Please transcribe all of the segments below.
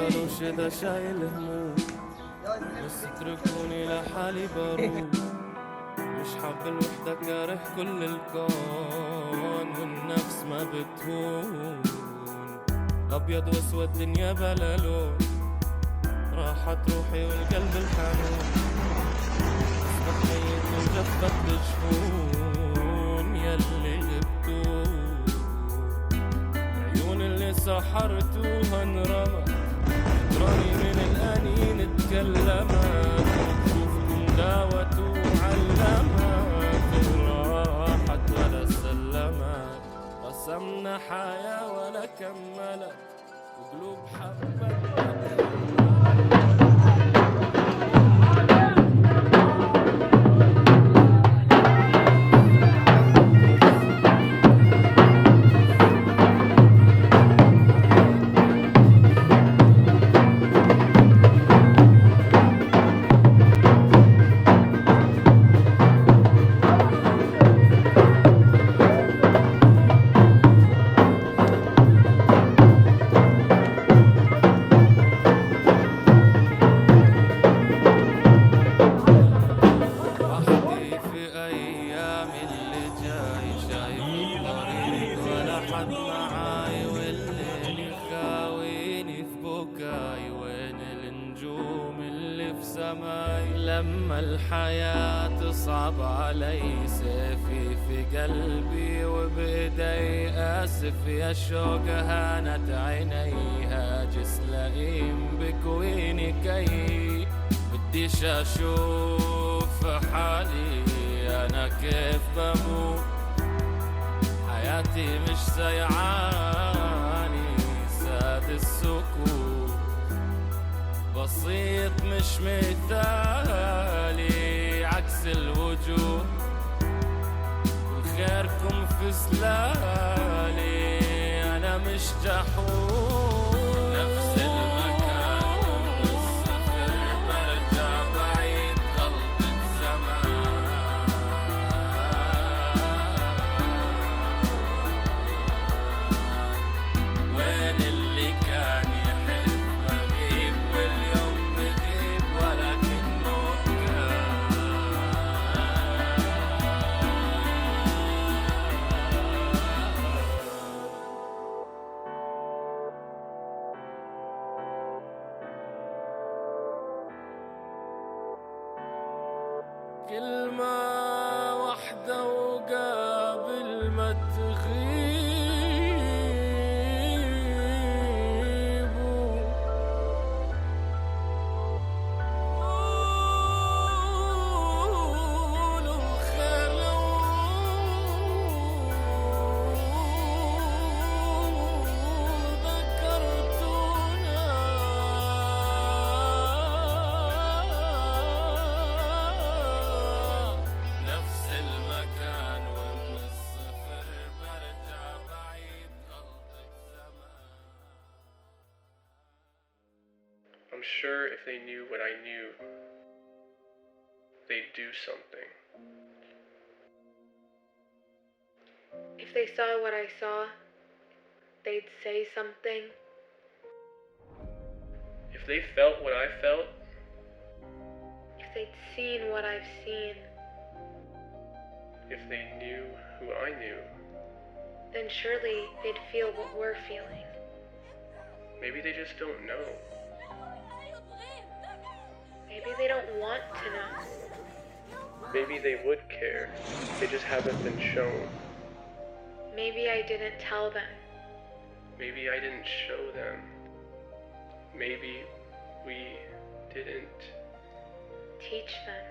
تفكروش ده شايل هموم، بس اتركوني لحالي بروح. مش حاب الوحدة، كاره كل الكون، والنفس ما بتهون. أبيض وأسود دنيا بلا لون، راحت روحي والقلب الحنون. أصبح ميت وجفت بجفون يلي غبتوا. عيون اللي سحرتوها انرمت، فكراني من الأنين اتكلمت. شوفكم داوت وعلمت، راحت ولا سلمت. رسمنا حياة ولا كملت، وقلوب حبت. لما الحياة تصعب علي، سيفي في قلبي وبإيدي آسف. يا شوق هانت عيني، هاجس لئيم بكويني كي. بديش أشوف حالي أنا كيف بموت. حياتي مش سيعاني، ساد السكوت. بسيط مش مثالي، عكس الوجود. وخيركم في سلالي، أنا مش جحود. نفس المكان والصفر، برجع بعيد غلطة زمان. وين اللي كان يحلم أغيب، واليوم بغيب ولكنه كان. كلمة واحدة وقابل ما تغيبوا. قولوا الخير لو ذكرتونا. نفس المكان ومن الصفر، برجع بعيد غلطة زمان. I'm sure if they knew what I knew, they'd do something. If they saw what I saw, they'd say something. If they felt what I felt, If they'd seen what I've seen, if they knew who I knew, then surely they'd feel what we're feeling. maybe they just don't know. Maybe they don't want to know. Maybe they would care. They just haven't been shown. Maybe I didn't tell them. Maybe I didn't show them. Maybe we didn't. Teach them.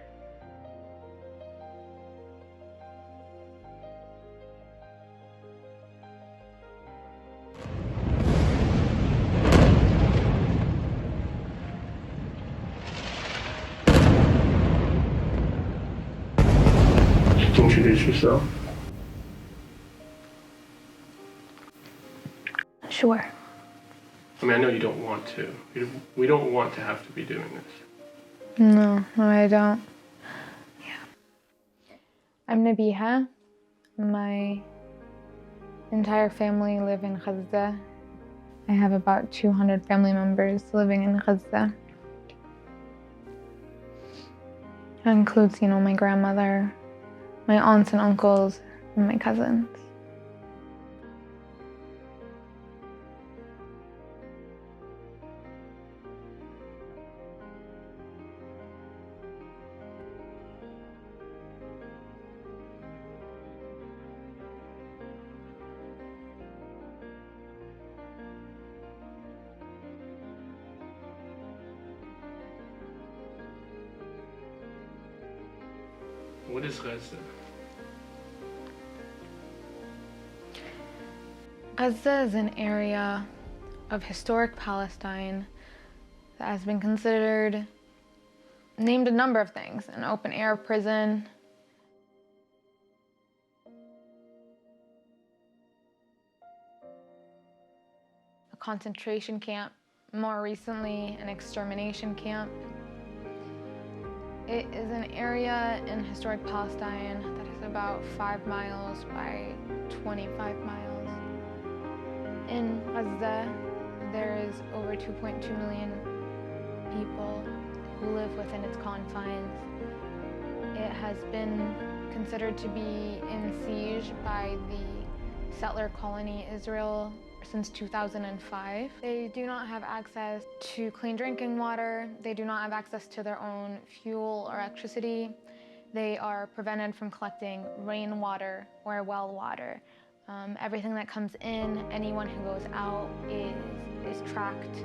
Introduce yourself. Sure. I mean, I know you don't want to. We don't want to have to be doing this. No, I don't. Yeah. I'm Nabiha. My entire family live in Gaza. I have about 200 family members living in Gaza. That includes, my grandmother, my aunts and uncles, and my cousins. What is Gaza? Gaza is an area of historic Palestine that has been named a number of things: an open-air prison, a concentration camp, more recently an extermination camp. It is an area in historic Palestine that is about 5 miles by 25 miles. In Gaza, there is over 2.2 million people who live within its confines. It has been considered to be in siege by the settler colony Israel since 2005. They do not have access to clean drinking water. They do not have access to their own fuel or electricity. They are prevented from collecting rainwater or well water. Everything that comes in, anyone who goes out is tracked,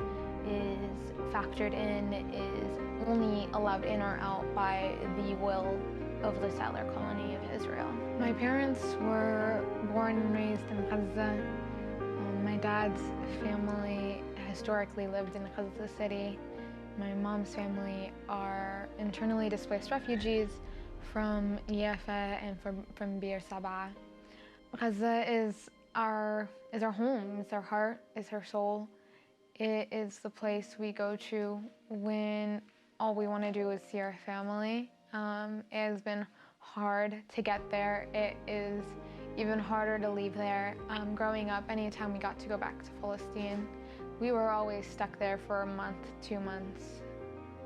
is factored in, is only allowed in or out by the will of the settler colony of Israel. My parents were born and raised in Gaza. My dad's family historically lived in Gaza City. My mom's family are internally displaced refugees from Yafa and from Bir Sabah. Gaza is our home, it's our heart, it's our soul. It is the place we go to when all we want to do is see our family. It has been hard to get there. It is even harder to leave there. Growing up, anytime we got to go back to Palestine, we were always stuck there for a month, 2 months,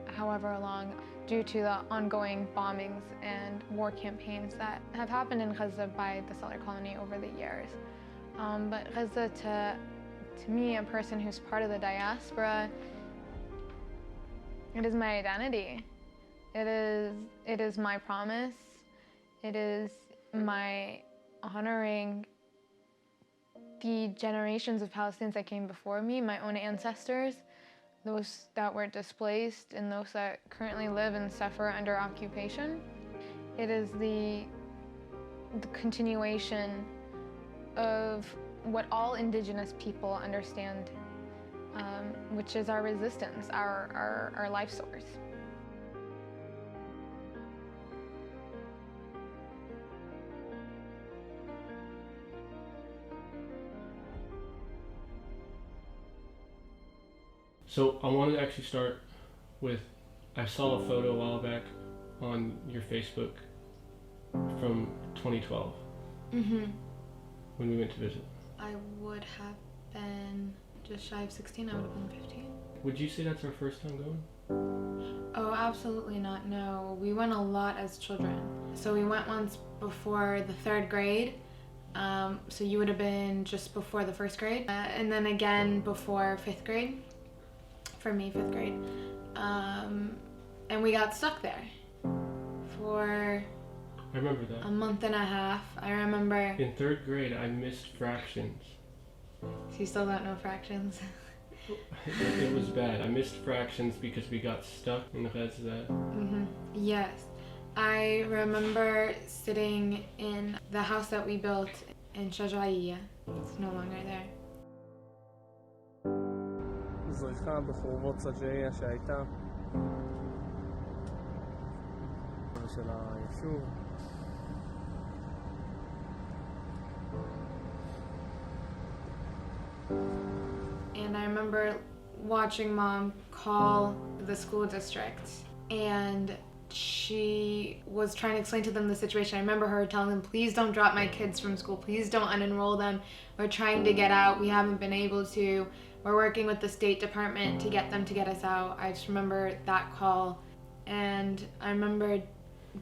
however long, due to the ongoing bombings and war campaigns that have happened in Gaza by the settler colony over the years. But Gaza, to me, a person who's part of the diaspora, it is my identity. It is my promise. It is my honoring the generations of Palestinians that came before me, my own ancestors, those that were displaced and those that currently live and suffer under occupation. It is the continuation of what all indigenous people understand, which is our resistance, our life source. So I wanted to actually start with, I saw a photo a while back on your Facebook from 2012. When we went to visit. I would have been just shy of 16, I would have been 15. Would you say that's our first time going? Oh, absolutely not, no. We went a lot as children. So we went once before the 3rd grade, so you would have been just before the 1st grade, and then again before 5th grade. For me, 5th grade. And we got stuck there for I remember that. a month and a half. I remember. In 3rd grade, I missed fractions. So you still don't know fractions? It was bad. I missed fractions because we got stuck in Gaza. Yes. I remember sitting in the house that we built in Shajaiya. It's no longer there. זריחה בחורבות סג'איה שהייתה של היישוב. And I remember watching Mom call the school district, and she was trying to explain to them the situation. I remember her telling them, please don't drop my kids from school, please don't unenroll them. We're trying to get out, we haven't been able to. we're working with the State Department to get them to get us out. I just remember that call. And I remember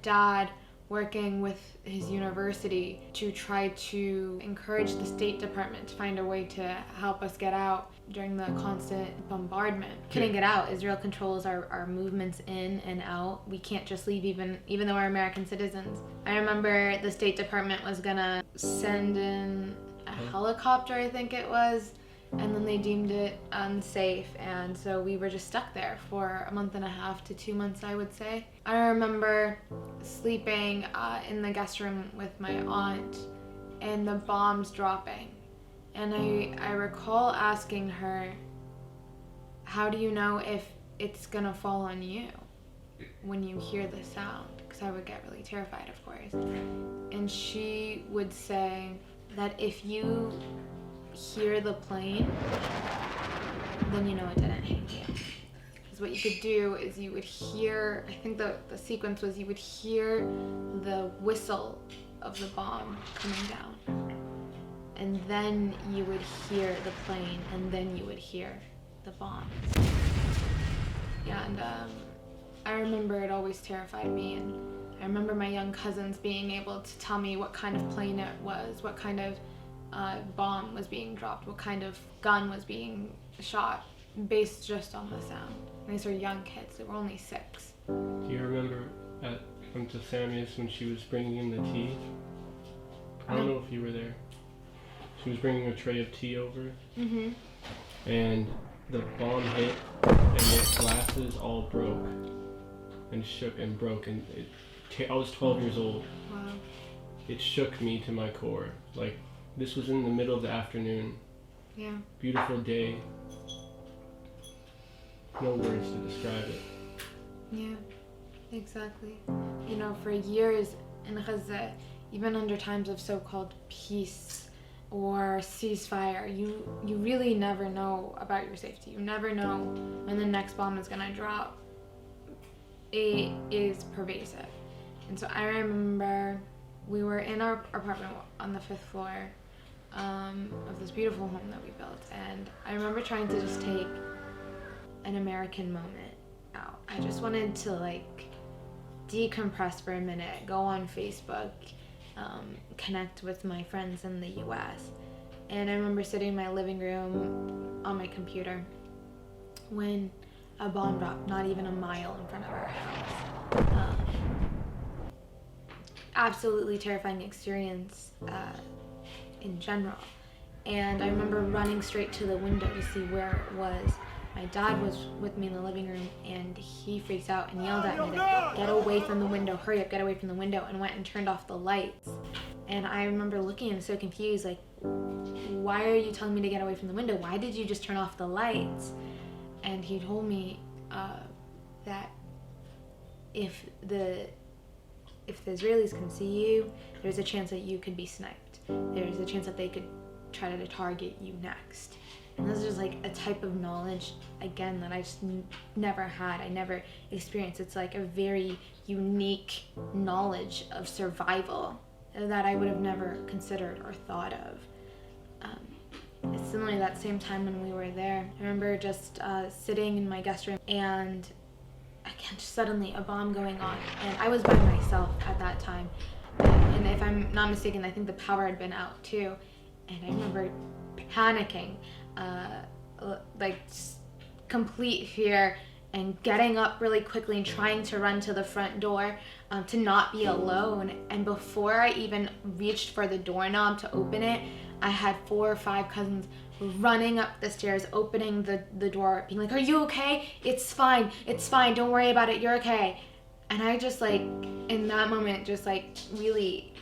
Dad working with his university to try to encourage the State Department to find a way to help us get out during the constant bombardment. Couldn't get out. Israel controls our movements in and out. We can't just leave even though we're American citizens. I remember the State Department was gonna send in a helicopter, I think it was, and then they deemed it unsafe, and so we were just stuck there for a month and a half to 2 months, I would say. I remember sleeping in the guest room with my aunt and the bombs dropping, and I recall asking her, how do you know if it's gonna fall on you when you hear the sound? Because I would get really terrified, of course. And she would say that if you hear the plane, then you know it didn't hit you. Because what you could do is you would hear, I think the sequence was you would hear the whistle of the bomb coming down, and then you would hear the plane, and then you would hear the bomb. Yeah, and I remember it always terrified me, and I remember my young cousins being able to tell me what kind of plane it was, what kind of bomb was being dropped, what kind of gun was being shot, based just on the sound. And these were young kids, they were only 6. Do you remember at to Sammy's when she was bringing in the tea? I don't know if you were there. She was bringing a tray of tea over, and the bomb hit, and the glasses all broke and shook and broke, and I was 12 years old. Wow. It shook me to my core. Like, this was in the middle of the afternoon. Yeah. Beautiful day. No words to describe it. Yeah, exactly. You know, for years in Gaza, even under times of so-called peace or ceasefire, you really never know about your safety. You never know when the next bomb is gonna drop. It is pervasive. And so I remember we were in our apartment on the 5th floor of this beautiful home that we built, and I remember trying to just take an American moment out. I just wanted to like decompress for a minute, go on Facebook, connect with my friends in the US. And I remember sitting in my living room on my computer when a bomb dropped not even a mile in front of our house. Absolutely terrifying experience in general. And I remember running straight to the window to see where it was. My dad was with me in the living room, and he freaked out and yelled at me to get away from the window, hurry up, get away from the window, and went and turned off the lights. And I remember looking and so confused, like, why are you telling me to get away from the window? Why did you just turn off the lights? And he told me that if the Israelis can see you, there's a chance that you could be sniped. There's a chance that they could try to target you next. And this is just like a type of knowledge, again, that I just never had. I never experienced. It's like a very unique knowledge of survival that I would have never considered or thought of. It's similarly that same time when we were there. I remember just sitting in my guest room, and again, just suddenly a bomb going on. And I was by myself at that time. And if I'm not mistaken, I think the power had been out too. And I remember panicking, like complete fear, and getting up really quickly and trying to run to the front door to not be alone. And before I even reached for the doorknob to open it, I had 4 or 5 cousins running up the stairs, opening the door, being like, "Are you okay? It's fine, don't worry about it, you're okay." And I just like, in that moment, just like really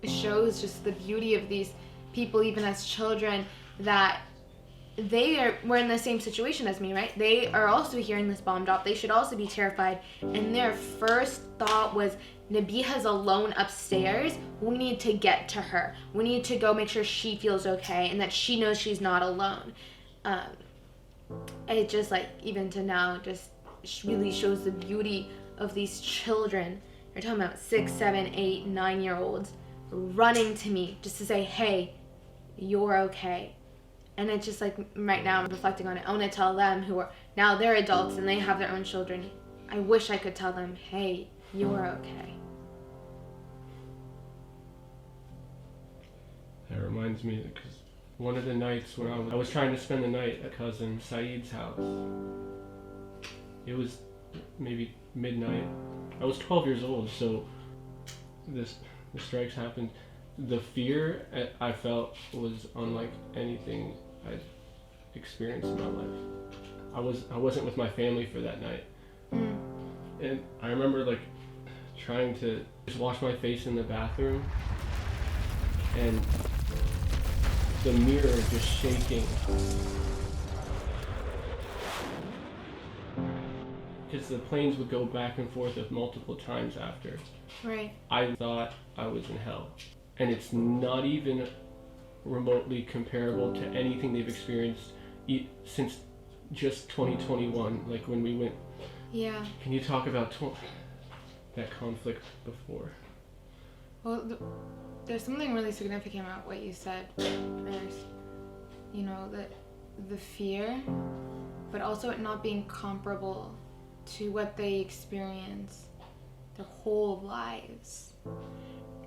shows just the beauty of these people, even as children, that were in the same situation as me, right? They are also hearing this bomb drop. They should also be terrified. And their first thought was, Nabiha's alone upstairs. We need to get to her. We need to go make sure she feels okay and that she knows she's not alone. It just like, even to now, just really shows the beauty of these children. You're talking about 6, 7, 8, 9-year-olds running to me just to say, "Hey, you're okay." And it's just like right now I'm reflecting on it. I want to tell them who are now they're adults and they have their own children. I wish I could tell them, hey, you're okay. That reminds me, because one of the nights when I was trying to spend the night at cousin Saeed's house, it was maybe midnight. I was 12 years old, so the strikes happened. The fear I felt was unlike anything I'd experienced in my life. I wasn't with my family for that night. And I remember like trying to just wash my face in the bathroom and the mirror just shaking. Because the planes would go back and forth multiple times after. Right. I thought I was in hell. And it's not even remotely comparable to anything they've experienced since just 2021, like when we went. Yeah. Can you talk about that conflict before? Well, there's something really significant about what you said. There's, you know, the fear, but also it not being comparable to what they experience their whole lives.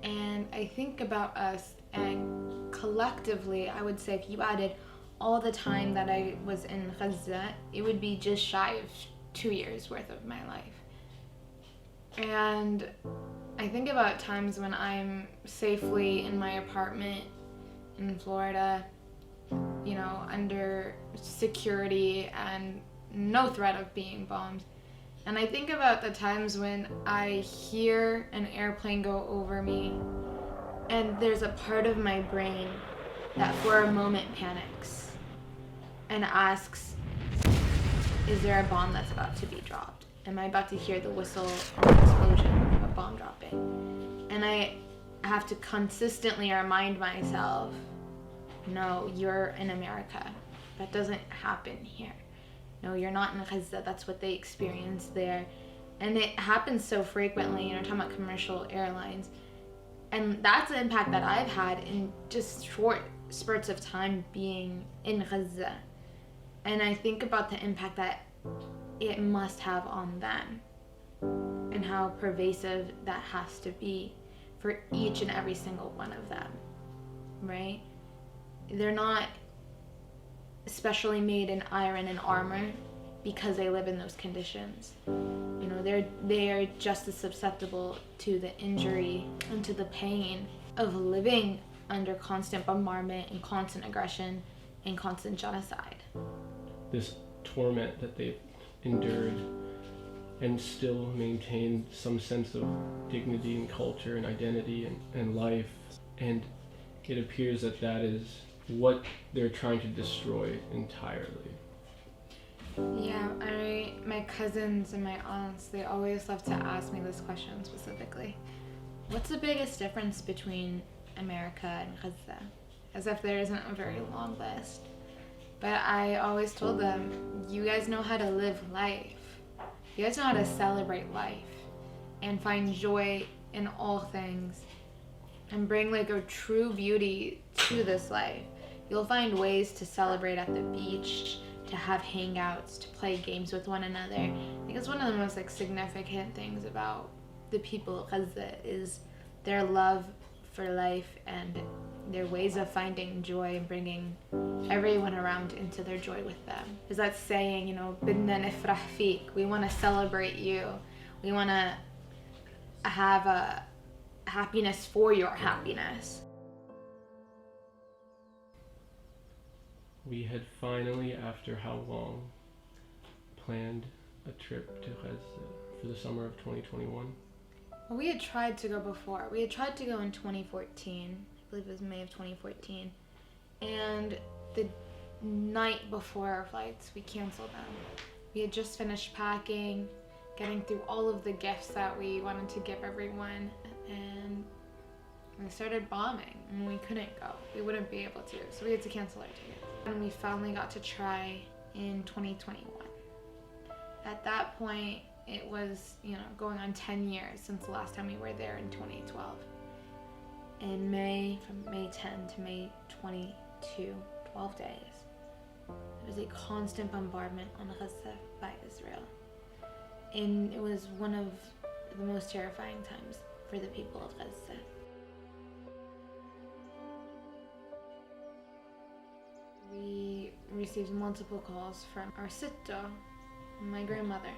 And I think about us, and collectively, I would say if you added all the time that I was in Gaza, it would be just shy of 2 years worth of my life. And I think about times when I'm safely in my apartment in Florida, you know, under security and no threat of being bombed. And I think about the times when I hear an airplane go over me and there's a part of my brain that for a moment panics and asks, is there a bomb that's about to be dropped? Am I about to hear the whistle or an explosion of a bomb dropping? And I have to consistently remind myself, no, you're in America. That doesn't happen here. No, you're not in Gaza. That's what they experience there. And it happens so frequently, you know, talking about commercial airlines. And that's the impact that I've had in just short spurts of time being in Gaza. And I think about the impact that it must have on them and how pervasive that has to be for each and every single one of them, right? They're not especially made in iron and armor because they live in those conditions. You know, they are just as susceptible to the injury and to the pain of living under constant bombardment and constant aggression and constant genocide. This torment that they've endured and still maintain some sense of dignity and culture and identity and life. And it appears that is what they're trying to destroy entirely. Yeah, my cousins and my aunts, they always love to ask me this question specifically. What's the biggest difference between America and Gaza? As if there isn't a very long list. But I always told them, you guys know how to live life. You guys know how to celebrate life and find joy in all things and bring like a true beauty to this life. You'll find ways to celebrate at the beach, to have hangouts, to play games with one another. I think it's one of the most like significant things about the people of Gaza is their love for life and their ways of finding joy and bringing everyone around into their joy with them. Is that saying, you know, بدنا نفرح فيك. We want to celebrate you. We want to have a happiness for your happiness. We had finally, after how long, planned a trip to Gaza for the summer of 2021. Well, we had tried to go before. We had tried to go in 2014. I believe it was May of 2014. And the night before our flights, we canceled them. We had just finished packing, getting through all of the gifts that we wanted to give everyone, and we started bombing, and we couldn't go. We wouldn't be able to, so we had to cancel our tickets. And we finally got to try in 2021. At that point, it was, you know, going on 10 years since the last time we were there in 2012. In May, from May 10 to May 22, 12 days. There's a constant bombardment on Gaza by Israel. And it was one of the most terrifying times for the people of Gaza. We received multiple calls from our sitta, my grandmother,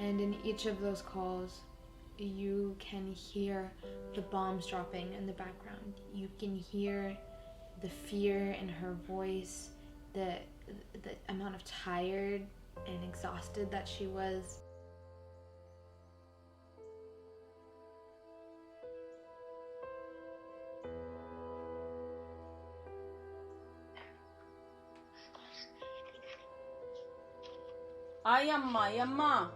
and in each of those calls you can hear the bombs dropping in the background. You can hear the fear in her voice, the amount of tired and exhausted that she was. يما يما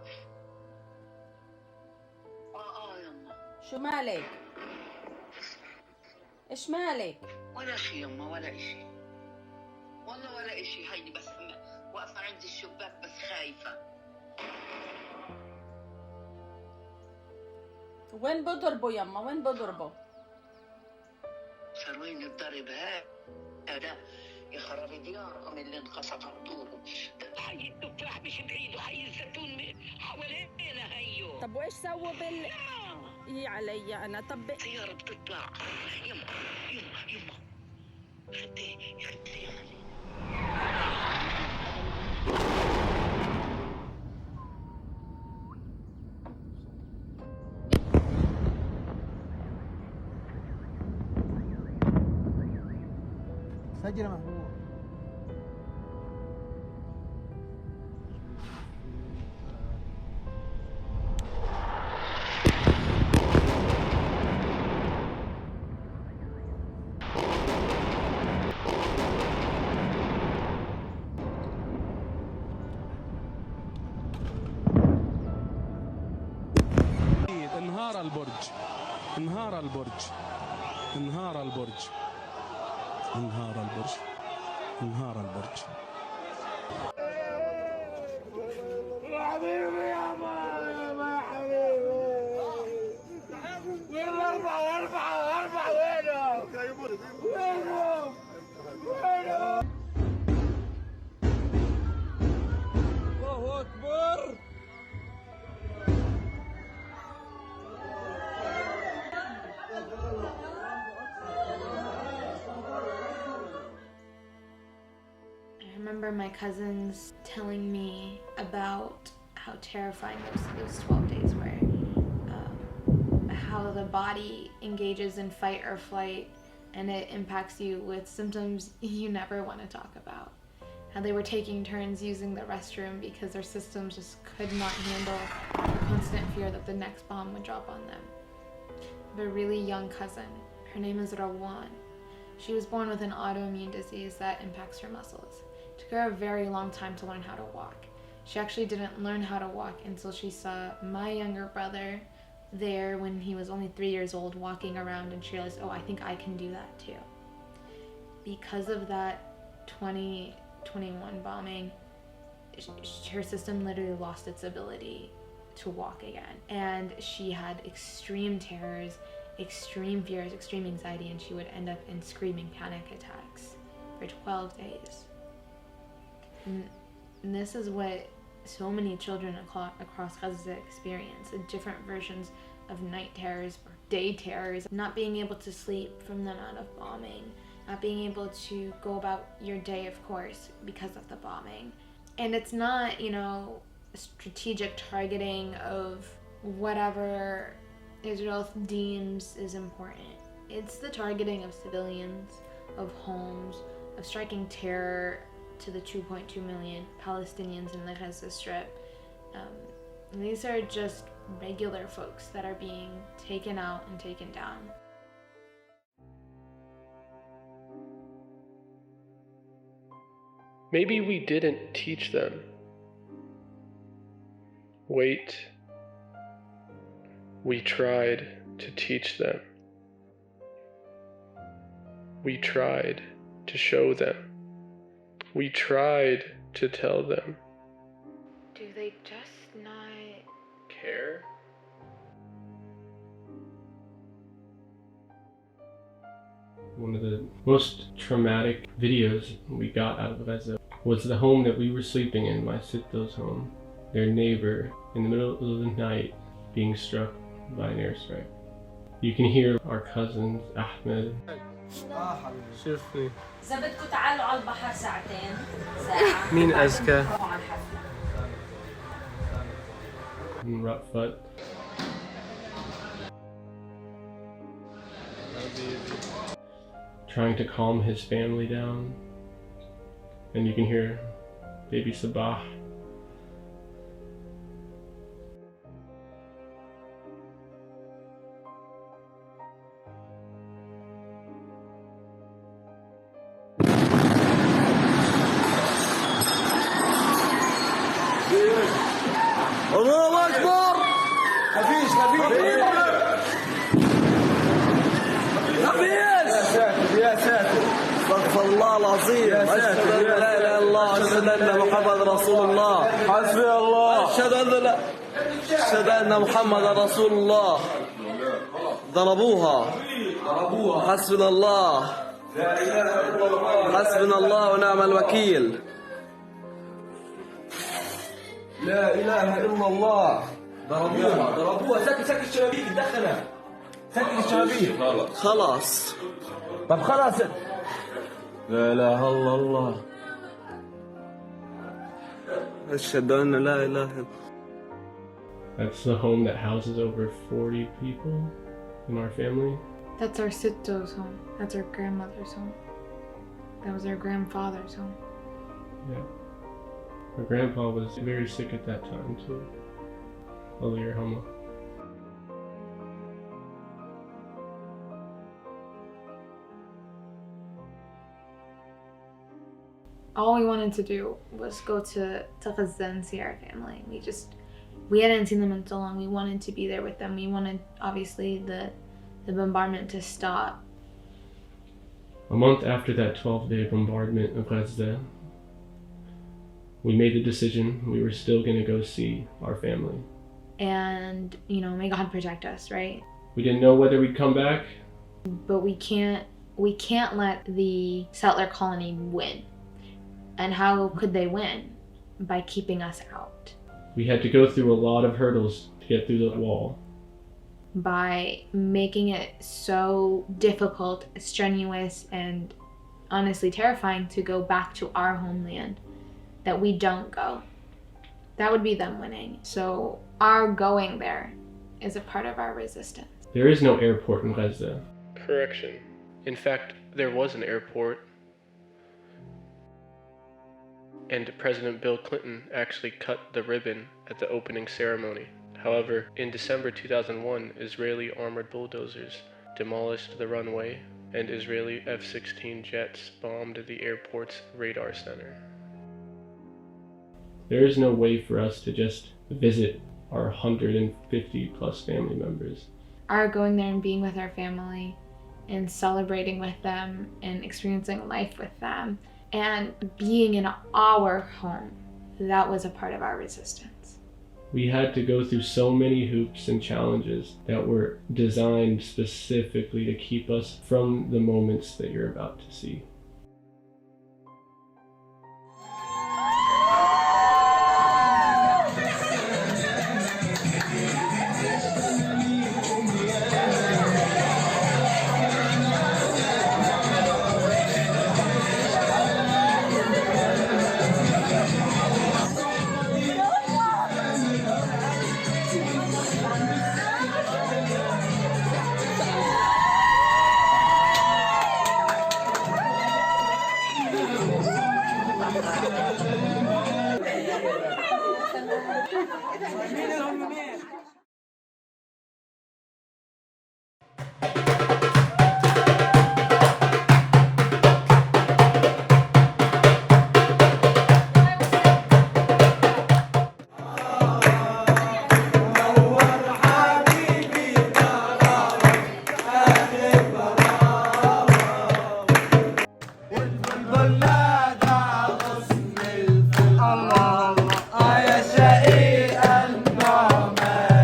شو مالك؟ ايش مالك؟ ولا شي يما ولا اشي والله ولا اشي. هيدي بس واقفة عند الشباك بس خايفة. وين بضربوا يما؟ وين بضربوا؟ صار وين الضرب هذا؟ يا خرابي ديارهم اللي انقصف عطورهم. حي التفاح مش بعيد وحي الزيتون حوالينا هيو. طب وايش سووا يا علي انا. طب سيارة بتطلع. يما خدي يا خليل. سجل يا محبوب. انهار البرج انهار البرج انهار البرج انهار البرج انهار البرج. يا حبيبي يا حبيبي وين ارفع وينهم الله اكبر. I remember my cousins telling me about how terrifying those 12 days were. How the body engages in fight or flight and it impacts you with symptoms you never want to talk about. How they were taking turns using the restroom because their systems just could not handle the constant fear that the next bomb would drop on them. I have a really young cousin. Her name is Rawan. She was born with an autoimmune disease that impacts her muscles. It took her a very long time to learn how to walk. She actually didn't learn how to walk until she saw my younger brother there when he was only 3 years old walking around, and she realized, oh, I think I can do that too. Because of that 2021 bombing, her system literally lost its ability to walk again. And she had extreme terrors, extreme fears, extreme anxiety, and she would end up in screaming panic attacks for 12 days. And this is what so many children across Gaza experience, the different versions of night terrors or day terrors, not being able to sleep from the amount of bombing, not being able to go about your day, of course, because of the bombing. And it's not, strategic targeting of whatever Israel deems is important. It's the targeting of civilians, of homes, of striking terror to the 2.2 million Palestinians in the Gaza Strip. These are just regular folks that are being taken out and taken down. Maybe we didn't teach them. Wait. We tried to teach them. We tried to show them. We tried to tell them. Do they just not Care? One of the most traumatic videos we got out of Gaza was the home that we were sleeping in, my Sitto's home. Their neighbor, in the middle of the night, being struck by an airstrike. You can hear our cousins, Ahmed. شوفني إذا بدكم تعالوا على البحر ساعتين ساعة مين أذكى؟ and Rutfut. Trying to calm his family down. And you can hear baby Sabah. الله أكبر. خفيش خفيش يا ساتر استغفر الله العظيم. أشهد أن لا إله إلا الله، أشهد أن محمد رسول الله. حسبي الله. أشهد أن محمد رسول الله. ضربوها حسبنا الله. حسبنا الله ونعم الوكيل. لا إله إلا الله. ضربوها سكر الشبابيك دخلها. سكر الشبابيك خلاص. طب خلاص. لا إله إلا الله. أشهد أن لا إله إلا الله. That's the home that houses over 40 people in our family. That's our Sitto's home. That's our grandmother's home. That was our grandfather's home. Yeah. My grandpa was very sick at that time too. Allah yarhamah. All we wanted to do was go to Gaza and see our family. We hadn't seen them in so long. We wanted to be there with them. We wanted, obviously, the bombardment to stop. A month after that 12-day bombardment of Gaza, we made the decision we were still going to go see our family. And, may God protect us, right? We didn't know whether we'd come back. But we can't let the settler colony win. And how could they win? By keeping us out. We had to go through a lot of hurdles to get through the wall. By making it so difficult, strenuous, and honestly terrifying to go back to our homeland, that we don't go. That would be them winning. So our going there is a part of our resistance. There is no airport in Gaza. Correction. In fact, there was an airport. And President Bill Clinton actually cut the ribbon at the opening ceremony. However, in December 2001, Israeli armored bulldozers demolished the runway, and Israeli F-16 jets bombed the airport's radar center. There is no way for us to just visit our 150 plus family members. Our going there and being with our family and celebrating with them and experiencing life with them and being in our home, that was a part of our resistance. We had to go through so many hoops and challenges that were designed specifically to keep us from the moments that you're about to see. الله يا شقيق النعمان.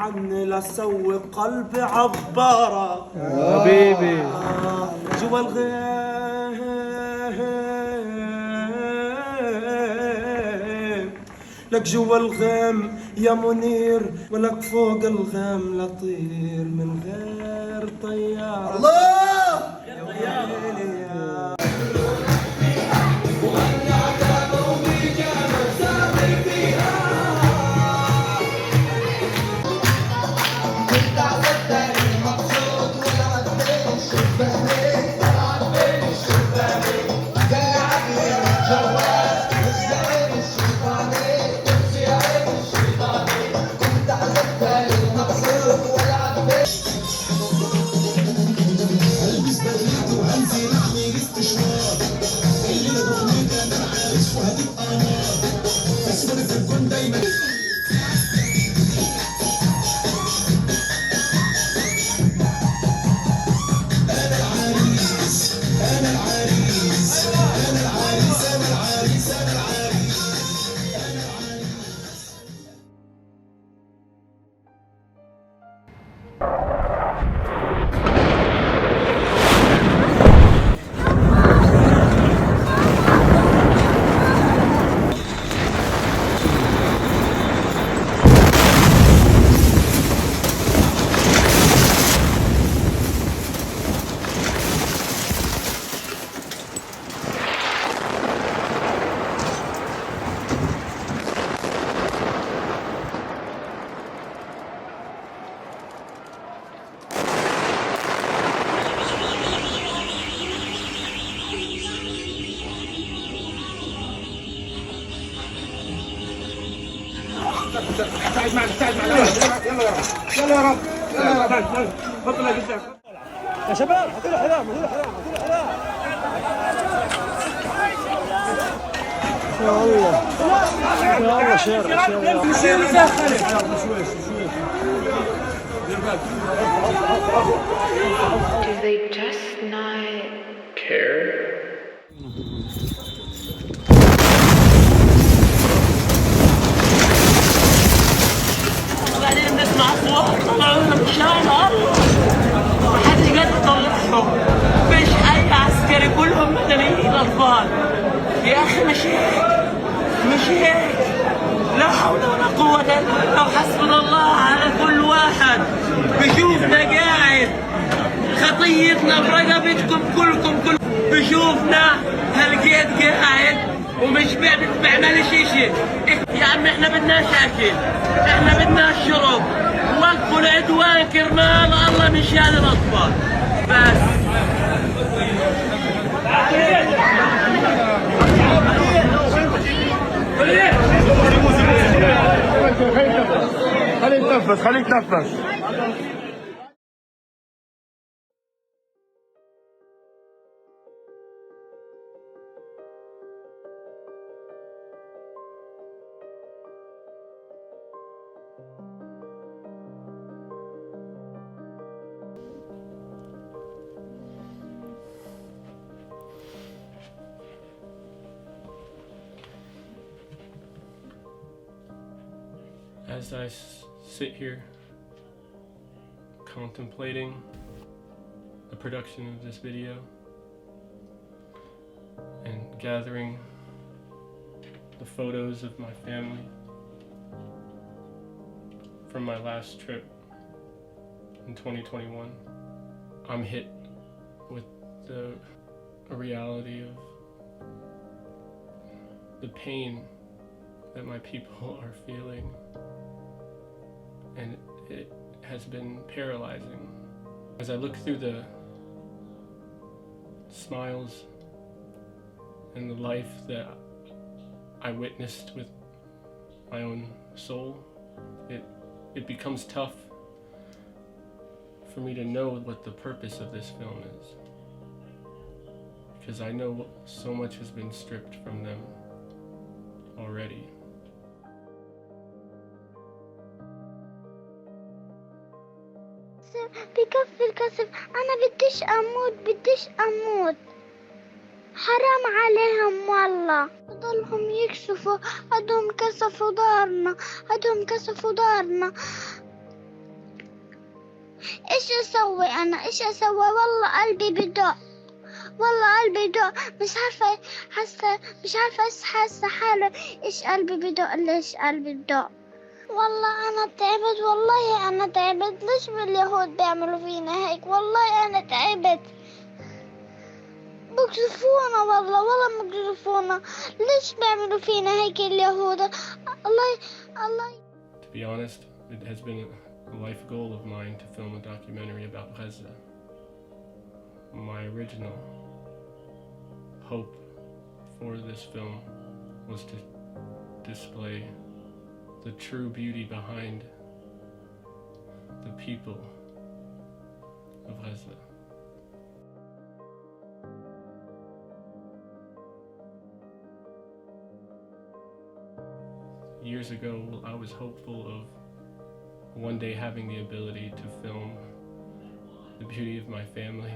عني لسوي قلبي عبارة حبيبي جوا الغيم لك جوا الغيم يا منير ولك فوق الغيم لطير من غير طيار الله يا ويلي يا يا شباب هاتوا له حرام هاتوا له حرام هاتوا له حرام يا الله يا الله شير Do they just not Care? وبعدين بنسمع اصوات طلعوا لنا من الشارع محدش قادر يطلعهم مفيش اي عسكري كلهم مدنيين اطفال يا اخي مش هيك لا حول ولا قوة الا بالله وحسبنا الله على كل واحد بشوفنا قاعد خطيتنا برقبتكم كلكم بشوفنا هالقيت قاعد ومش بعمل شيء يا عم احنا بدناش اكل احنا بدناش شرب وقفوا العدوان كرمال الله مشان الاطفال بس خليك تنفس As I sit here contemplating the production of this video and gathering the photos of my family from my last trip in 2021, I'm hit with the reality of the pain that my people are feeling, and it has been paralyzing. As I look through the smiles and the life that I witnessed with my own soul, it becomes tough for me to know what the purpose of this film is, because I know so much has been stripped from them already. بكفي الكسف أنا بديش أموت حرام عليهم والله ضلهم يكشفوا عدهم كسفوا دارنا إيش أسوي أنا؟ إيش أسوي؟ والله قلبي بدق، والله قلبي بدق، مش عارفة مش عارفة حاسة حالة إيش قلبي بدق، ليش قلبي بدق؟ والله أنا تعبت، والله أنا تعبت. ليش اليهود بيعملوا فينا هيك؟ والله أنا تعبت. بقذفونا والله بقذفونا. ليش بيعملوا فينا هيك اليهود؟ الله. To be honest, it has been a life goal of mine to film a documentary about Gaza. My original hope for this film was to display the true beauty behind the people of Gaza. Years ago, I was hopeful of one day having the ability to film the beauty of my family,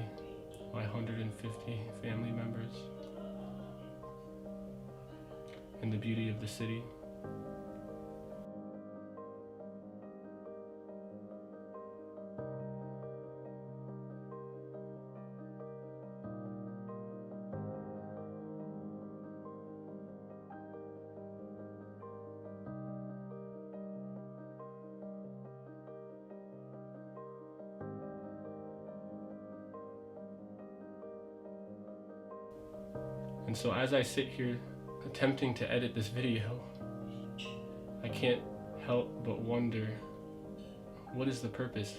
my 150 family members, and the beauty of the city. And so as I sit here attempting to edit this video, I can't help but wonder, what is the purpose?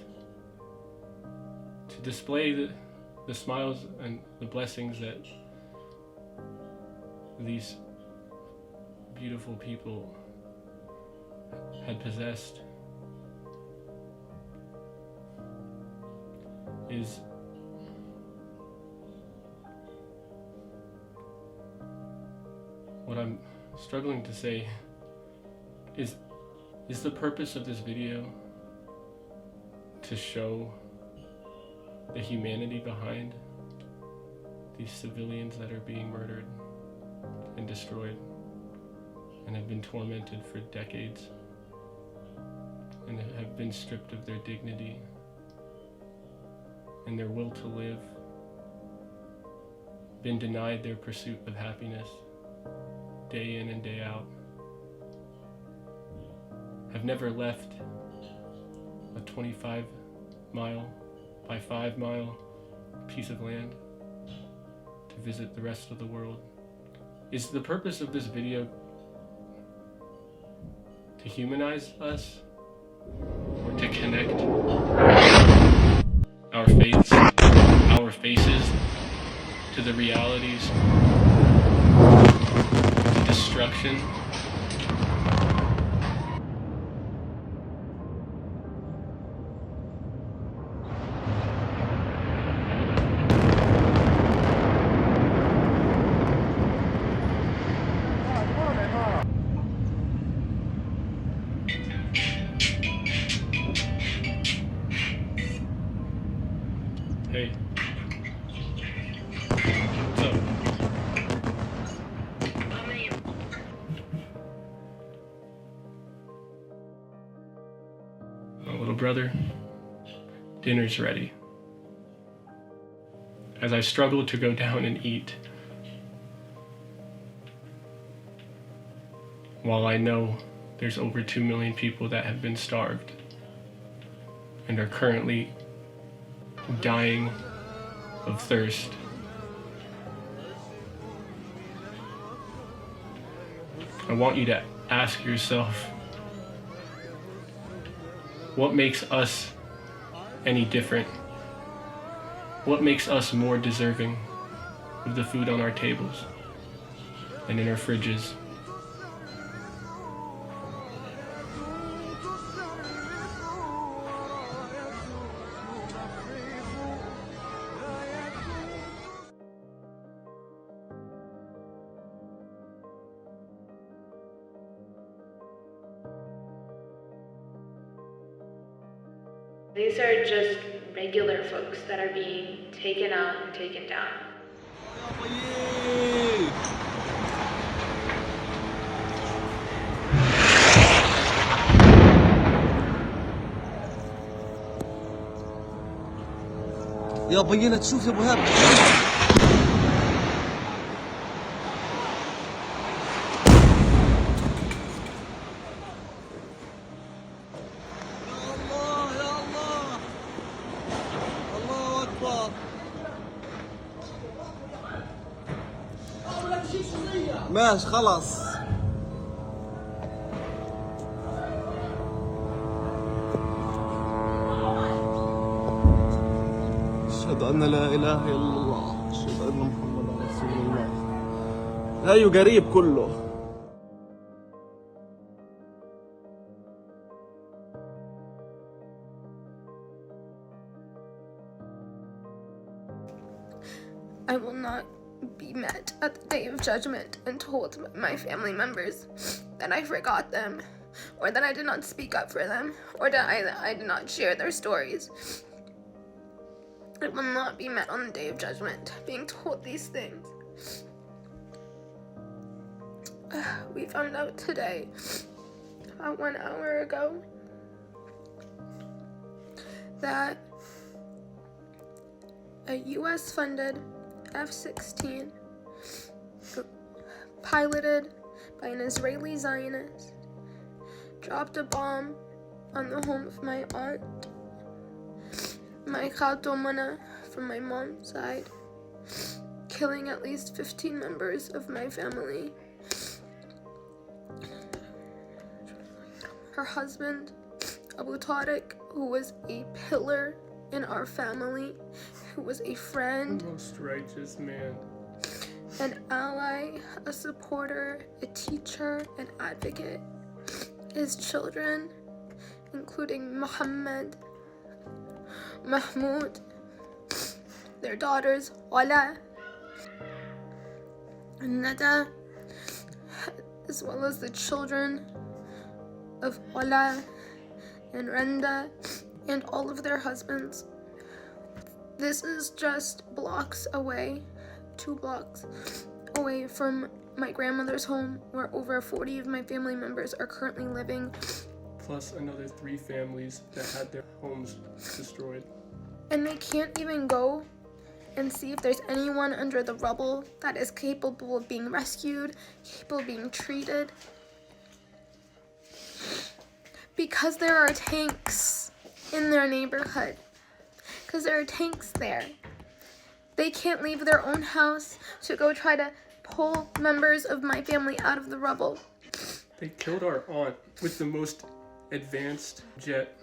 To display the smiles and the blessings that these beautiful people had possessed is what I'm struggling to say is the purpose of this video to show the humanity behind these civilians that are being murdered and destroyed and have been tormented for decades and have been stripped of their dignity and their will to live, been denied their pursuit of happiness day in and day out, have never left a 25-mile by 5-mile piece of land to visit the rest of the world. Is the purpose of this video to humanize us or to connect our faiths, our faces to the realities of destruction? Hey. What's up? Little brother, dinner's ready. As I struggle to go down and eat, while I know there's over 2 million people that have been starved and are currently dying of thirst. I want you to ask yourself, what makes us any different? What makes us more deserving of the food on our tables and in our fridges? These are just regular folks that are being taken out and taken down. يا بينا تشوف يا ابو هاب. ماشي خلاص. أشهد أن لا إله إلا الله، أشهد أن محمدا رسول الله. هايو قريب كله. I will not be met at the day of judgment and told my family members that I forgot them, or that I did not speak up for them, or that I did not share their stories. I will not be met on the day of judgment being told these things. We found out today, about 1 hour ago, that a US-funded F-16 piloted by an Israeli Zionist dropped a bomb on the home of my aunt, my Khatomana from my mom's side, killing at least 15 members of my family. Her husband, Abu Tariq, who was a pillar in our family, who was a friend, the most righteous man, an ally, a supporter, a teacher, an advocate. His children, including Muhammad, Mahmoud, their daughters, Ola and Nada, as well as the children of Ola and Renda, and all of their husbands. This is just blocks away, 2 blocks away from my grandmother's home, where over 40 of my family members are currently living. plus another 3 families that had their homes destroyed. And they can't even go and see if there's anyone under the rubble that is capable of being rescued, capable of being treated. Because there are tanks in their neighborhood. Because there are tanks there. They can't leave their own house to go try to pull members of my family out of the rubble. They killed our aunt with the most advanced jet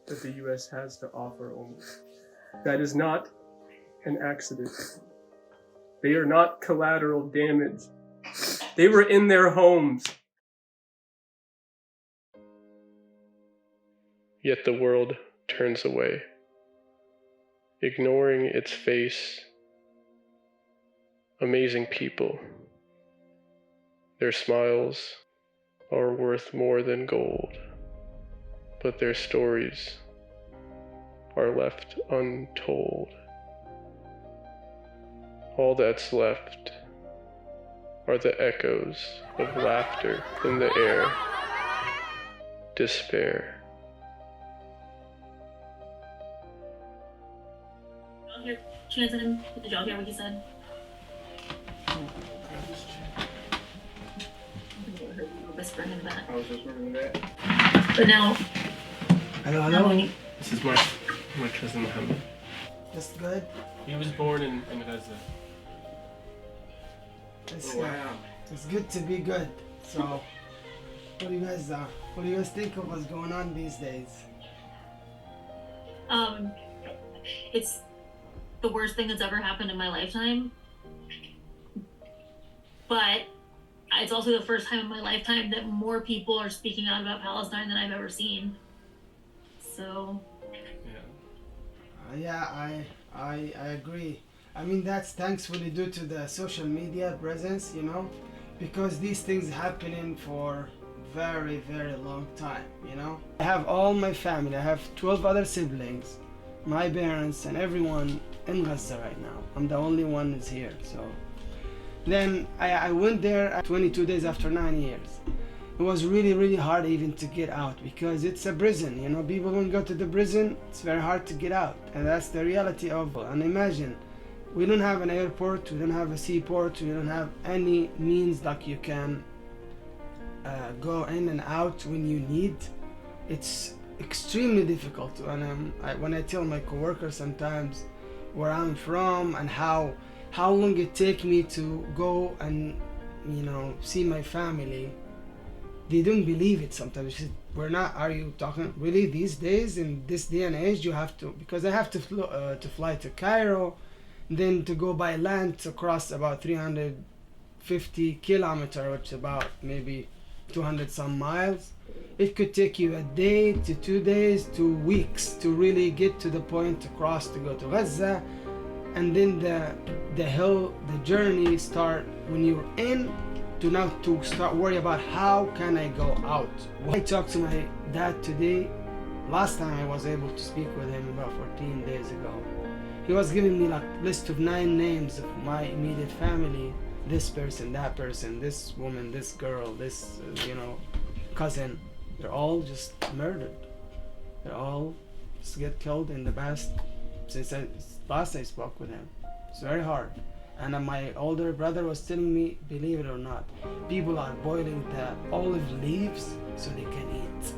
that the US has to offer only. That is not an accident. They are not collateral damage. They were in their homes. Yet the world turns away, ignoring its face. Amazing people. Their smiles are worth more than gold, but their stories are left untold. All that's left are the echoes of laughter in the air, despair. Your chance at him with the job here, what he said. Whispering in the back. I was just wondering that. But now, Hello. This is my cousin Mohammed. That's good. He was born in Gaza. It's good to be good. So, what do you guys think of what's going on these days? it's the worst thing that's ever happened in my lifetime. But it's also the first time in my lifetime that more people are speaking out about Palestine than I've ever seen. So. I agree. I mean, that's thankfully due to the social media presence, you know, because these things happening for very, very long time, you know. I have all my family. I have 12 other siblings, my parents, and everyone in Gaza right now. I'm the only one who's here. So then I went there 22 days after 9 years. it was really, really hard even to get out because it's a prison. You know, people when go to the prison, it's very hard to get out, and that's the reality of. And imagine, we don't have an airport, we don't have a seaport, we don't have any means like you can go in and out when you need. It's extremely difficult. And when I tell my coworkers sometimes where I'm from and how long it take me to go and, you know, see my family, they don't believe it sometimes. We're not, are you talking really these days, in this day and age, you have to, because I have to fly to Cairo, then to go by land to cross about 350 kilometers, which is about maybe 200 some miles. It could take you a day to 2 days to weeks to really get to the point to cross to go to Gaza. And then the journey start when you're in, to now to start worry about how can I go out. I talked to my dad today. Last time I was able to speak with him about 14 days ago. He was giving me like a list of 9 names of my immediate family. This person, that person, this woman, this girl, this cousin. They're all just murdered. They're all just get killed in the past since last I spoke with him. It's very hard. And my older brother was telling me, believe it or not, people are boiling the olive leaves so they can eat.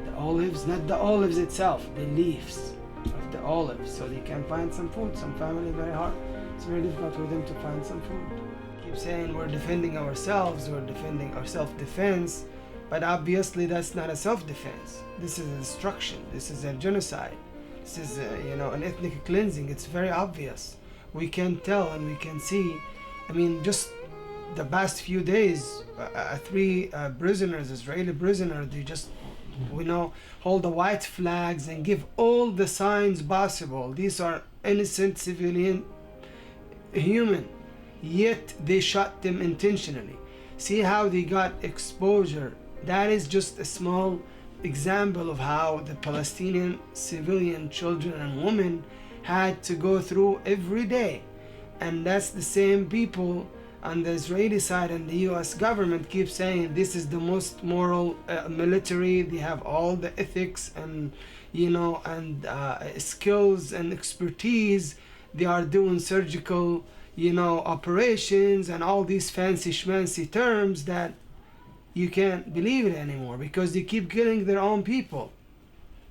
The olives, not the olives itself, the leaves of the olives, so they can find some food. Some family very hard. It's very difficult for them to find some food. Keep saying we're defending ourselves, we're defending our self-defense, but obviously that's not a self-defense. This is a destruction. This is a genocide. This is an ethnic cleansing. It's very obvious. We can tell and we can see. I mean, just the past few days, 3 prisoners, Israeli prisoners, they just, hold the white flags and give all the signs possible. These are innocent civilian human, yet they shot them intentionally. See how they got exposure. That is just a small example of how the Palestinian civilian children and women had to go through every day. And that's the same people on the Israeli side, and the US government keeps saying this is the most moral military. They have all the ethics and skills and expertise. They are doing surgical operations and all these fancy schmancy terms that you can't believe it anymore, because they keep killing their own people.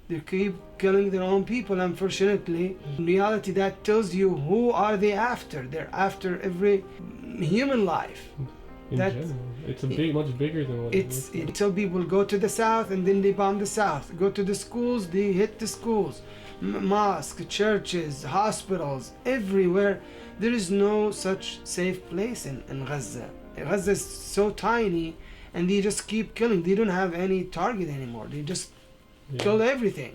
They keep killing their own people, unfortunately. In reality, that tells you who are they after. They're after every human life. In general, it's much bigger than what it's. Until people go to the south and then they bomb the south. Go to the schools, they hit the schools. Mosques, churches, hospitals, everywhere. There is no such safe place in Gaza. Gaza is so tiny, and they just keep killing. They don't have any target anymore. They just kill everything.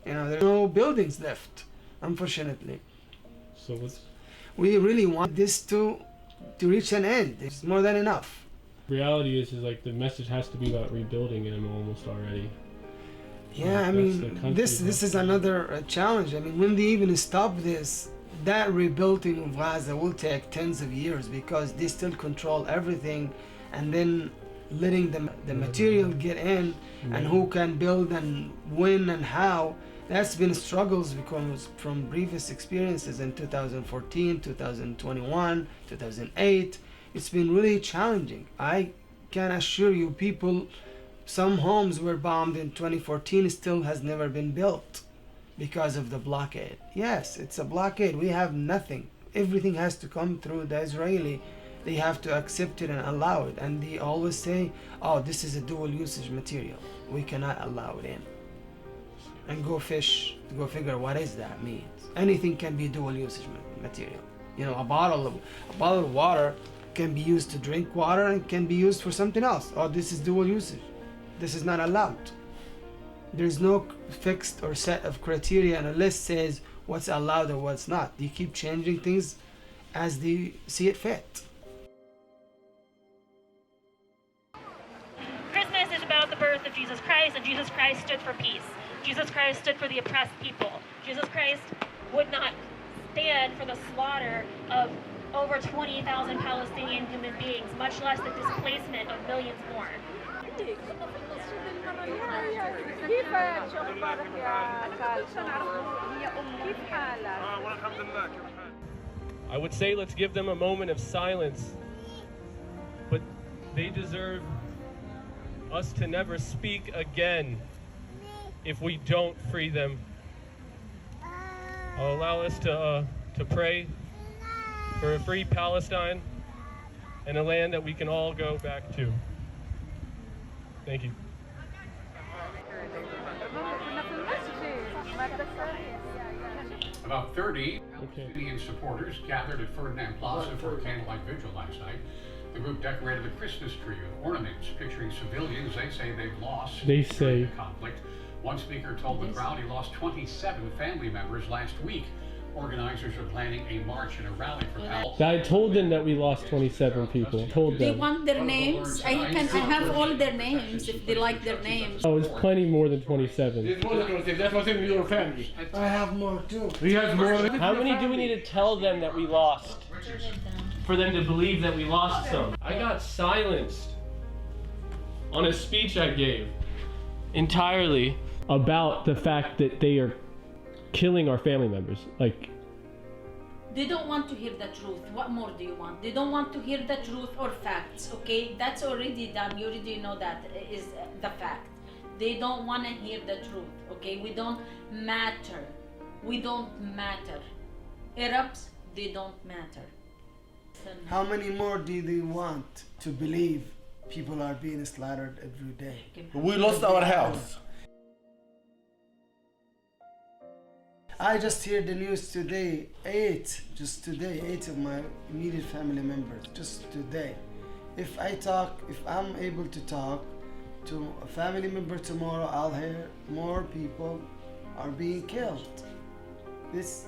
There's no buildings left, unfortunately. So we really want this to reach an end. It's more than enough. Reality is like the message has to be about rebuilding them almost already. Yeah, I mean, this is another challenge. I mean, when they even stop this, that rebuilding of Gaza will take tens of years, because they still control everything, and then letting the material get in, and who can build and when and how. That's been struggles because from previous experiences in 2014, 2021, 2008. It's been really challenging. I can assure you, people, some homes were bombed in 2014 still has never been built because of the blockade. Yes, it's a blockade. We have nothing. Everything has to come through the Israeli. They have to accept it and allow it. And they always say, oh, this is a dual usage material. We cannot allow it in. And go fish, go figure what is that means. Anything can be dual usage material. A bottle of water can be used to drink water and can be used for something else. Oh, this is dual usage. This is not allowed. There's no fixed or set of criteria, and a list says what's allowed or what's not. They keep changing things as they see it fit. Christmas is about the birth of Jesus Christ, and Jesus Christ stood for peace. Jesus Christ stood for the oppressed people. Jesus Christ would not stand for the slaughter of over 20,000 Palestinian human beings, much less the displacement of millions more. I would say let's give them a moment of silence, but they deserve us to never speak again if we don't free them. I'll allow us to pray for a free Palestine and a land that we can all go back to. Thank you. About 30 Palestinian supporters gathered at Ferdinand Plaza for a candlelight vigil last night. The group decorated a Christmas tree with ornaments picturing civilians they say they've lost during the conflict. One speaker told the crowd he lost 27 family members last week. Organizers are planning a march and a rally for Palestine. I told them that we lost 27 people. Told They them. want their names. I have all their names if they like their names. Oh, it's plenty more than 27. It's more than 27. That's what's in your family. I have more too. He has more. How many do we need to tell them that we lost? For them to believe that we lost some. I got silenced on a speech I gave entirely about the fact that they are killing our family members. Like, They don't want to hear the truth. What more do you want? They don't want to hear the truth or facts, okay? That's already done. You already know that is the fact. They don't want to hear the truth, okay? We don't matter. We don't matter. Arabs, they don't matter. How many more do they want to believe people are being slaughtered every day? We lost our house. I just heard the news today, eight of my immediate family members, just today. If I'm able to talk to a family member tomorrow, I'll hear more people are being killed. This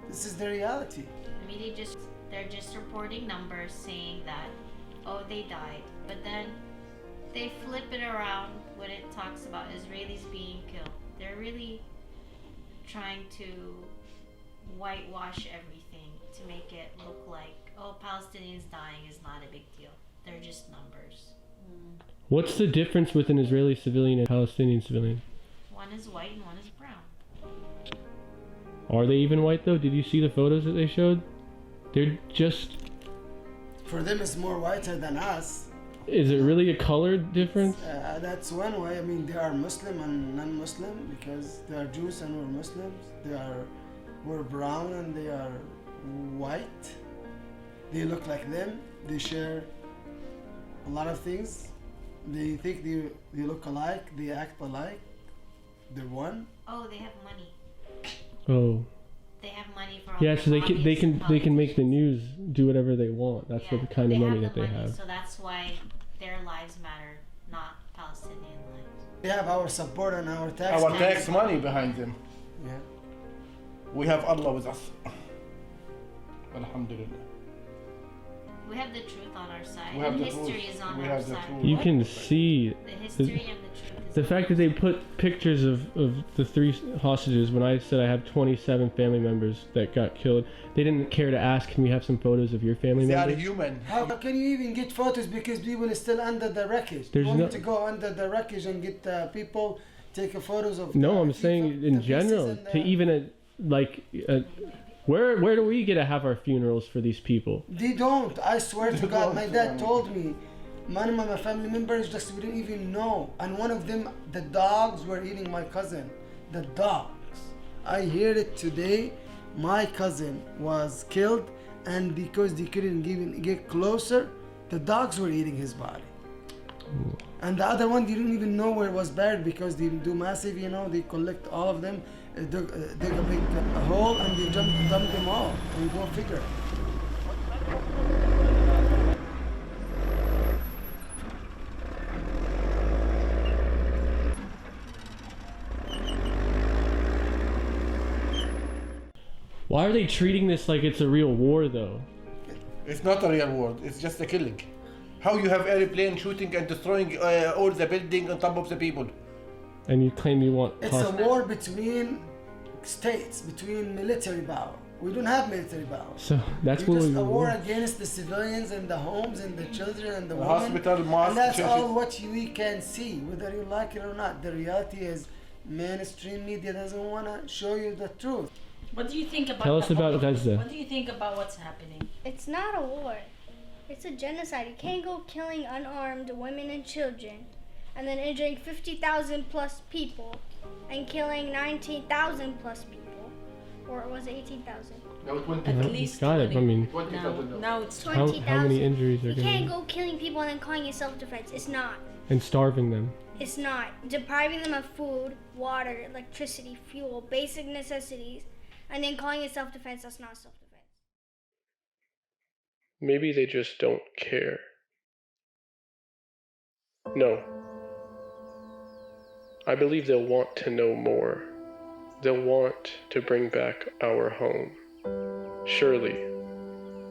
is the reality. I mean, they're just reporting numbers saying that, oh, they died, but then they flip it around when it talks about Israelis being killed. They're really trying to whitewash everything to make it look like, oh, Palestinians dying is not a big deal. They're just numbers. what's the difference with an Israeli civilian and a Palestinian civilian? One is white and one is brown. Are they even white though? Did you see the photos that they showed? They're just... For them it's more whiter than us. Is it really a color difference? That's one way. I mean, they are Muslim and non-Muslim because they are Jews and we're Muslims. We're brown and they are white. They look like them. They share a lot of things. They think they look alike. They act alike. They're one. Oh, they have money. Oh. They have money for all Yeah, their so they lobbies can and make the news do whatever they want. That's the kind of money that they money, have. So that's why their lives matter, not Palestinian lives. They have our support and our tax. Our tax money behind them. Yeah. We have Allah with us. Alhamdulillah. We have the truth on our side. We have and the history truth. is on We our have the side. truth. You can see The history and the truth. the fact that they put pictures of the 3 hostages. When I said I have 27 family members that got killed, they didn't care to ask, can we have some photos of your family They are members? human. How can you even get photos because people are still under the wreckage? There's you want no- to go under the wreckage and get people take photos of. No, I'm saying in general, to even where do we get to have our funerals for these people? They don't. I swear to God, my dad told me. One of my family members just didn't even know, and one of them, the dogs were eating my cousin. The dogs. I heard it today. My cousin was killed, and because they couldn't even get closer, the dogs were eating his body. And the other one didn't even know where it was buried because they do massive, they collect all of them, dig a big hole, and they dump them all, and go figure. Why are they treating this like it's a real war though? It's not a real war. It's just a killing. How you have airplane shooting and destroying all the building on top of the people? And you claim you want... It's a war between states, between military power. We don't have military power. So that's It's what just we a war want. against the civilians and the homes and the children and the The women. hospital, mosque, and that's churches. all what we can see, whether you like it or not. The reality is, mainstream media doesn't want to show you the truth. What do you think about Tell us about Gaza. What do you think about what's happening? It's not a war. It's a genocide. You can't go killing unarmed women and children and then injuring 50,000 plus people and killing 19,000 plus people. Or was it 18,000? No, 20. At least Got it. I mean, now it's how many injuries are You going can't to go killing people and then calling it self-defense. It's not. and starving them. It's not. Depriving them of food, water, electricity, fuel, basic necessities, and then calling it self-defense, that's not self-defense. Maybe they just don't care. No. I believe they'll want to know more. They'll want to bring back our home. Surely.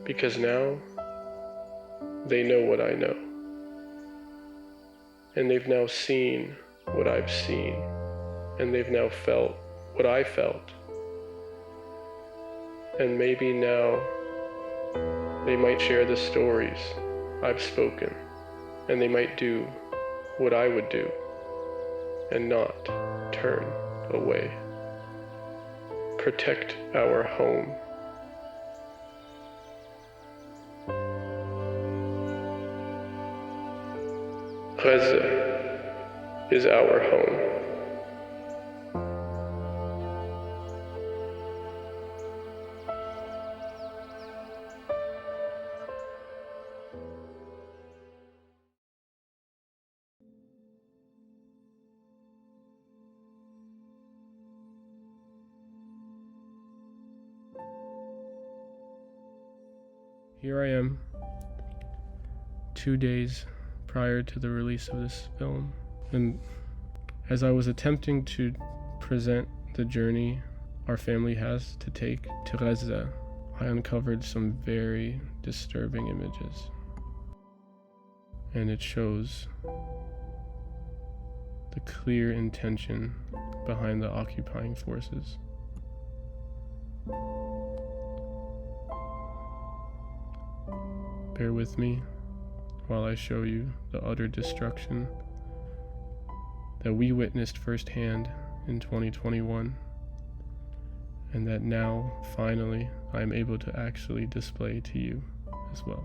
Because now, they know what I know. And they've now seen what I've seen. And they've now felt what I felt. And maybe now, they might share the stories I've spoken. And they might do what I would do. And not turn away. Protect our home. Gaza is our home. Here I am, 2 days prior to the release of this film, and as I was attempting to present the journey our family has to take to Gaza, I uncovered some very disturbing images, and it shows the clear intention behind the occupying forces. Bear with me while I show you the utter destruction that we witnessed firsthand in 2021, and that now, finally, I am able to actually display to you as well.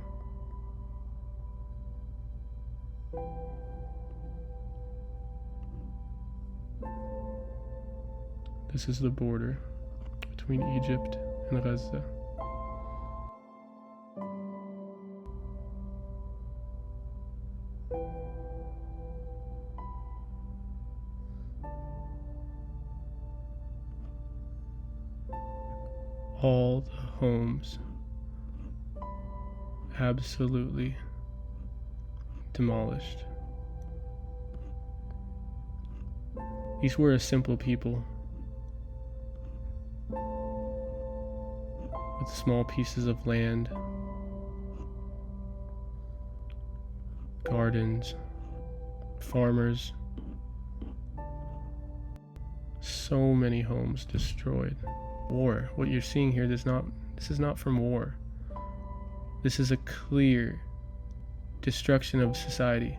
This is the border between Egypt and Gaza. All the homes absolutely demolished. These were a simple people with small pieces of land, gardens, farmers. So many homes destroyed. War. What you're seeing here, this is not from war. This is a clear destruction of society.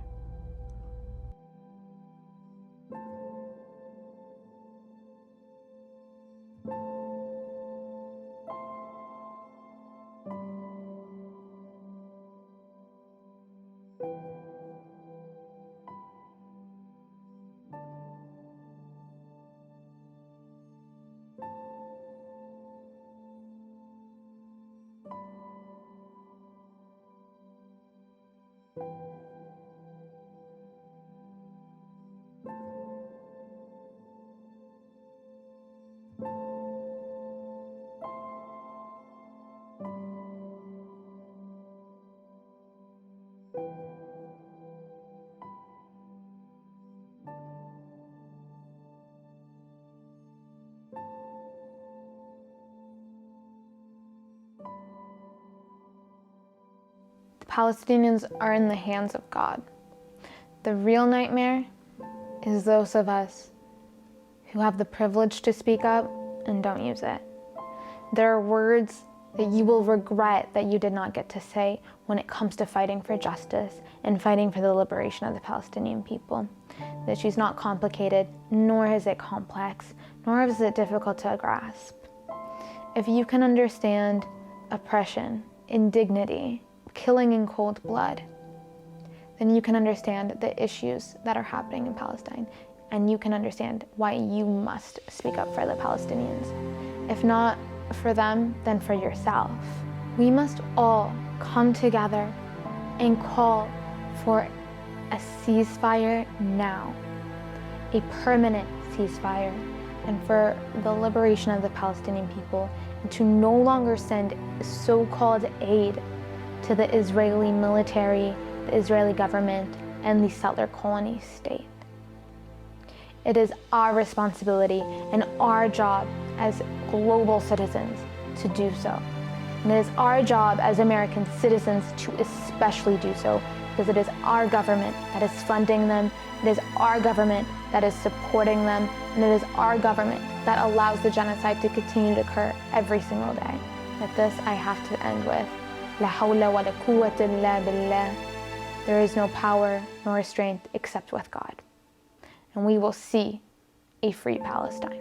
Palestinians are in the hands of God. The real nightmare is those of us who have the privilege to speak up and don't use it. There are words that you will regret that you did not get to say when it comes to fighting for justice and fighting for the liberation of the Palestinian people. The issue is not complicated, nor is it complex, nor is it difficult to grasp. If you can understand oppression, indignity, killing in cold blood, then you can understand the issues that are happening in Palestine, and you can understand why you must speak up for the Palestinians. If not for them, then for yourself. We must all come together and call for a ceasefire now, a permanent ceasefire, and for the liberation of the Palestinian people, and to no longer send so-called aid to the Israeli military, the Israeli government, and the settler colony state. It is our responsibility and our job as global citizens to do so. And it is our job as American citizens to especially do so, because it is our government that is funding them, it is our government that is supporting them, and it is our government that allows the genocide to continue to occur every single day. With this, I have to end with, La hawla wa la quwwata illa billah. There is no power nor strength except with God. And we will see a free Palestine.